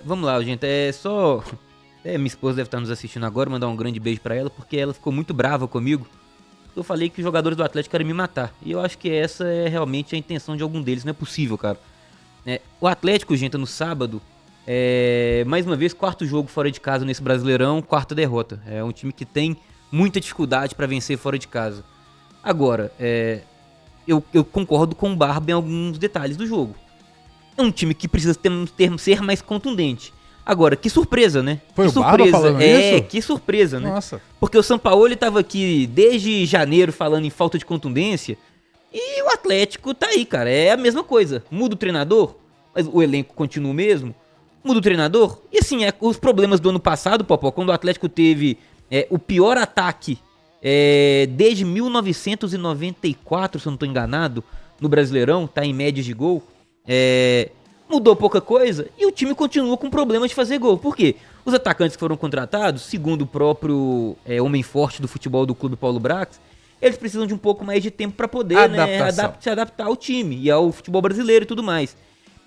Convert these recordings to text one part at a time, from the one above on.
Vamos lá, gente. É só. Minha esposa deve estar nos assistindo agora, mandar um grande beijo pra ela, porque ela ficou muito brava comigo. Eu falei que os jogadores do Atlético querem me matar. E eu acho que essa é realmente a intenção de algum deles. Não é possível, cara. O Atlético, gente, no sábado, mais uma vez, quarto jogo fora de casa nesse Brasileirão, quarta derrota. É um time que tem muita dificuldade pra vencer fora de casa. Agora, eu concordo com o Barba em alguns detalhes do jogo. É um time que precisa ser mais contundente. Agora, que surpresa, né? Foi que o surpresa. Barba falando isso? Que surpresa, né? Nossa. Porque o Sampaoli tava aqui desde janeiro falando em falta de contundência. E o Atlético tá aí, cara. É a mesma coisa. Muda o treinador, mas o elenco continua o mesmo. Muda o treinador. E assim, os problemas do ano passado, Popó, quando o Atlético teve o pior ataque desde 1994, se eu não tô enganado, no Brasileirão, tá em médias de gol. Mudou pouca coisa e o time continua com problemas de fazer gol. Por quê? Os atacantes que foram contratados, segundo o próprio homem forte do futebol do clube, Paulo Brax, eles precisam de um pouco mais de tempo para poder se adaptar ao time e ao futebol brasileiro e tudo mais.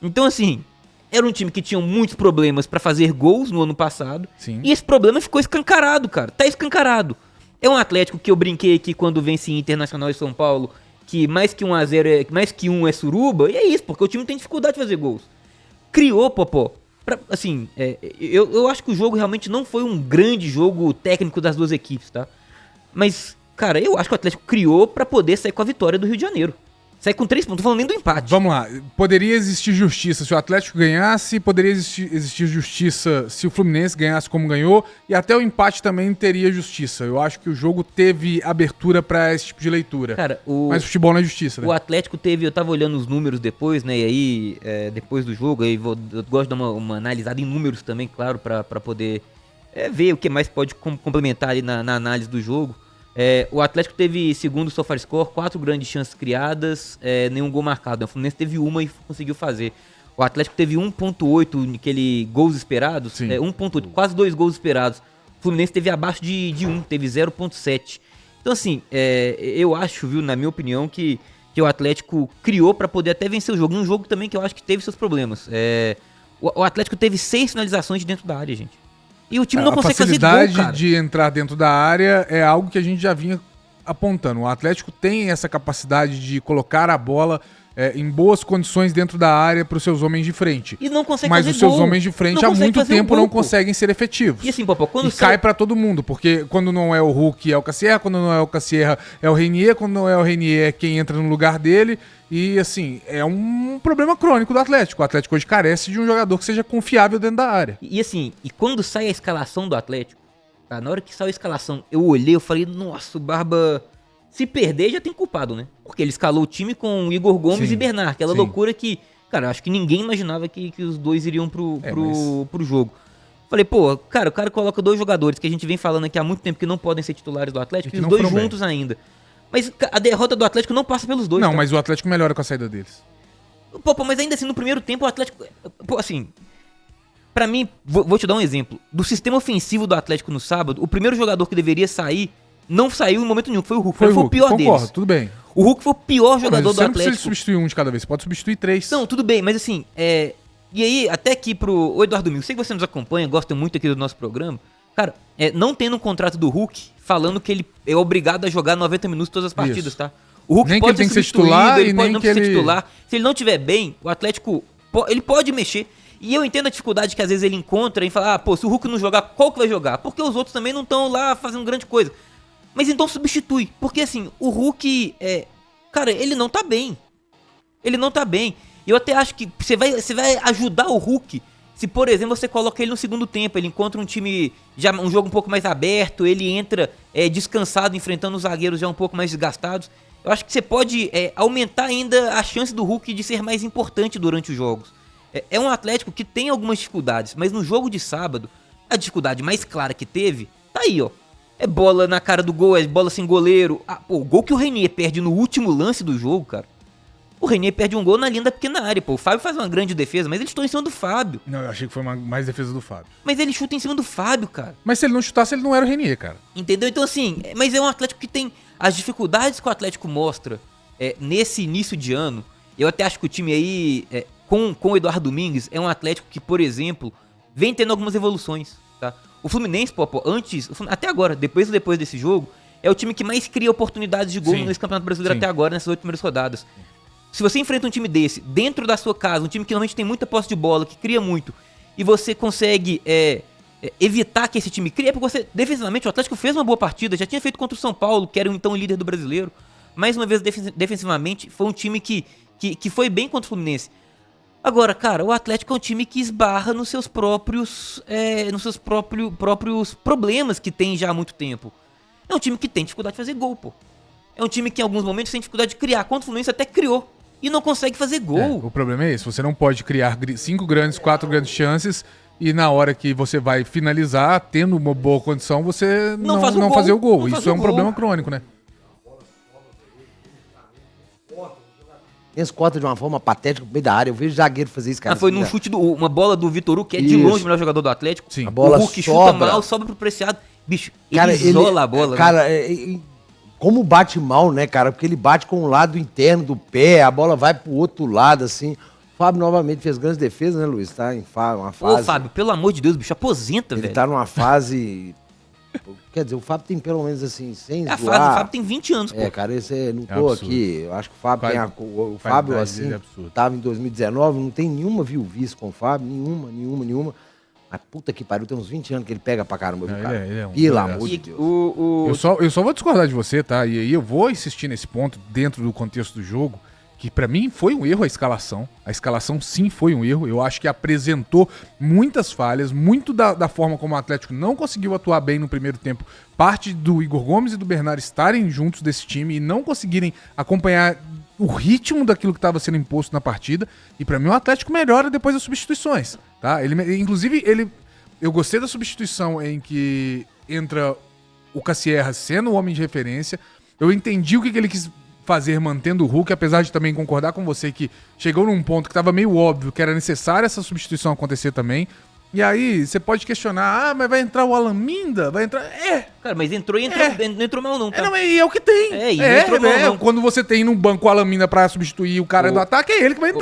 Então, assim, era um time que tinha muitos problemas para fazer gols no ano passado. Sim. E esse problema ficou escancarado, cara. Tá escancarado. É um Atlético que eu brinquei aqui quando vence Internacional e São Paulo, que mais que 1-0 mais que 1 é suruba, e é isso, porque o time tem dificuldade de fazer gols. Criou, Popó, eu acho que o jogo realmente não foi um grande jogo técnico das duas equipes, tá? Mas, cara, eu acho que o Atlético criou pra poder sair com a vitória do Rio de Janeiro. Sair com 3 pontos, não tô falando nem do empate. Vamos lá, poderia existir justiça se o Atlético ganhasse, poderia existir justiça se o Fluminense ganhasse como ganhou, e até o empate também teria justiça. Eu acho que o jogo teve abertura pra esse tipo de leitura. Cara, mas o futebol não é justiça, né? O Atlético teve, eu tava olhando os números depois, né, e aí, depois do jogo, aí eu gosto de dar uma analisada em números também, claro, pra poder ver o que mais pode complementar ali na análise do jogo. O Atlético teve, segundo o SofaScore, 4 grandes chances criadas, nenhum gol marcado. O Fluminense teve uma e conseguiu fazer. O Atlético teve 1.8 naquele gols esperados, 1.8, quase 2 gols esperados. O Fluminense teve abaixo de 1, teve 0.7. Então assim, eu acho, viu, na minha opinião, que o Atlético criou pra poder até vencer o jogo. Um jogo também que eu acho que teve seus problemas. O Atlético teve 6 finalizações dentro da área, gente. E o time não consegue fazer gol, cara. A facilidade de entrar dentro da área é algo que a gente já vinha apontando. O Atlético tem essa capacidade de colocar a bola em boas condições dentro da área para os seus homens de frente. E não consegue Mas fazer os seus gol. homens de frente há muito tempo não conseguem ser efetivos. E assim, Popó, quando cai para todo mundo, porque quando não é o Hulk é o Cassierra, quando não é o Cassierra é o Renier, quando não é o Renier é quem entra no lugar dele. E assim, é um problema crônico do Atlético. O Atlético hoje carece de um jogador que seja confiável dentro da área. E assim, quando sai a escalação do Atlético, tá, na hora que saiu a escalação, eu olhei, eu falei, nossa, o Barba, se perder já tem culpado, né? Porque ele escalou o time com Igor Gomes e Bernard, aquela loucura que, cara, acho que ninguém imaginava que os dois iriam pro jogo. Falei, pô, cara, o cara coloca 2 jogadores que a gente vem falando aqui há muito tempo que não podem ser titulares do Atlético, e os 2 juntos ainda. Mas a derrota do Atlético não passa pelos 2. Não, tá? Mas o Atlético melhora com a saída deles. Pô, mas ainda assim, no primeiro tempo, o Atlético... Pô, assim, pra mim, vou te dar um exemplo. Do sistema ofensivo do Atlético no sábado, o primeiro jogador que deveria sair, não saiu em momento nenhum, foi o Hulk. Foi o pior deles. Concordo, tudo bem. O Hulk foi o pior jogador do Atlético. Você não precisa substituir um de cada vez, você pode substituir 3. Não, tudo bem, mas assim, E aí, até aqui pro Eduardo Mil, sei que você nos acompanha, gosta muito aqui do nosso programa. Cara, não tendo um contrato do Hulk, falando que ele é obrigado a jogar 90 minutos todas as partidas, isso. Tá? O Hulk nem pode que ele tem que ser titular, ele e pode nem não que ser ele... titular. Se ele não tiver bem, o Atlético, ele pode mexer. E eu entendo a dificuldade que às vezes ele encontra em falar, pô, se o Hulk não jogar, qual que vai jogar? Porque os outros também não estão lá fazendo grande coisa. Mas então substitui. Porque assim, o Hulk, cara, ele não tá bem. Ele não tá bem. E eu até acho que você vai ajudar o Hulk se, por exemplo, você coloca ele no segundo tempo, ele encontra um time, já um jogo um pouco mais aberto, ele entra descansado, enfrentando os zagueiros já um pouco mais desgastados. Eu acho que você pode aumentar ainda a chance do Hulk de ser mais importante durante os jogos. É um Atlético que tem algumas dificuldades, mas no jogo de sábado, a dificuldade mais clara que teve, tá aí, ó. É bola na cara do gol, é bola sem goleiro. O gol que o Renier perde no último lance do jogo, cara. O Renier perde um gol na linha da pequena área, pô. O Fábio faz uma grande defesa, mas ele chutou em cima do Fábio. Não, eu achei que foi mais defesa do Fábio. Mas ele chuta em cima do Fábio, cara. Mas se ele não chutasse, ele não era o Renier, cara. Entendeu? Então assim, mas é um Atlético que tem as dificuldades que o Atlético mostra nesse início de ano. Eu até acho que o time aí, com o Eduardo Domingues, é um Atlético que, por exemplo, vem tendo algumas evoluções, tá? O Fluminense, até agora, depois desse jogo, é o time que mais cria oportunidades de gol nesse Campeonato Brasileiro até agora, nessas 8 primeiras rodadas. Se você enfrenta um time desse, dentro da sua casa, um time que normalmente tem muita posse de bola, que cria muito, e você consegue evitar que esse time crie, é porque você, defensivamente, o Atlético fez uma boa partida, já tinha feito contra o São Paulo, que era então o líder do Brasileiro. Mais uma vez, defensivamente, foi um time que foi bem contra o Fluminense. Agora, cara, o Atlético é um time que esbarra nos seus próprios problemas que tem já há muito tempo. É um time que tem dificuldade de fazer gol, pô. É um time que em alguns momentos tem dificuldade de criar. Contra o Fluminense até criou e não consegue fazer gol. O problema é esse, você não pode criar 5 grandes, 4 grandes chances e na hora que você vai finalizar, tendo uma boa condição, você não fazer o gol. Isso é um problema crônico, né? Eles cortam de uma forma patética no meio da área. Eu vejo zagueiro fazer isso, cara. Foi num chute, uma bola do Vitor Hugo, que é de longe o melhor jogador do Atlético. Sim. A bola o Hulk sobra. chuta mal, sobra pro Preciado. Bicho, ele Cara, isola a bola. Cara, como bate mal, né, cara? Porque ele bate com o lado interno do pé, a bola vai pro outro lado, assim. O Fábio novamente fez grandes defesas, né, Luiz? Tá em uma fase... Ô, Fábio, pelo amor de Deus, bicho, aposenta, ele velho. tá numa fase... Quer dizer, o Fábio tem pelo menos assim, sem O zoar... Fábio tem 20 anos, pô. Cara, esse não tô aqui. Eu acho que o Fábio tem o Fábio, assim, tava em 2019, não tem nenhuma viu-vice com o Fábio, nenhuma. Mas puta que pariu, tem uns 20 anos que ele pega pra caramba, viu, cara? Ele é um Pelo palhaço. amor de Deus. Eu só vou discordar de você, tá? E aí eu vou insistir nesse ponto dentro do contexto do jogo, que pra mim foi um erro a escalação. A escalação sim foi um erro. Eu acho que apresentou muitas falhas, muito da forma como o Atlético não conseguiu atuar bem no primeiro tempo. Parte do Igor Gomes e do Bernard estarem juntos desse time e não conseguirem acompanhar o ritmo daquilo que estava sendo imposto na partida. E pra mim o Atlético melhora depois das substituições, tá? Eu gostei da substituição em que entra o Cassierra sendo o homem de referência. Eu entendi o que ele quis fazer mantendo o Hulk, apesar de também concordar com você que chegou num ponto que estava meio óbvio que era necessário essa substituição acontecer também. E aí, você pode questionar, mas vai entrar o Alan Minda? Vai entrar... Cara, mas não entrou mal não, tá? Não, é o que tem. Não entrou mal não. Quando você tem no banco o Alan Minda pra substituir o cara do ataque, é ele que vai entrar.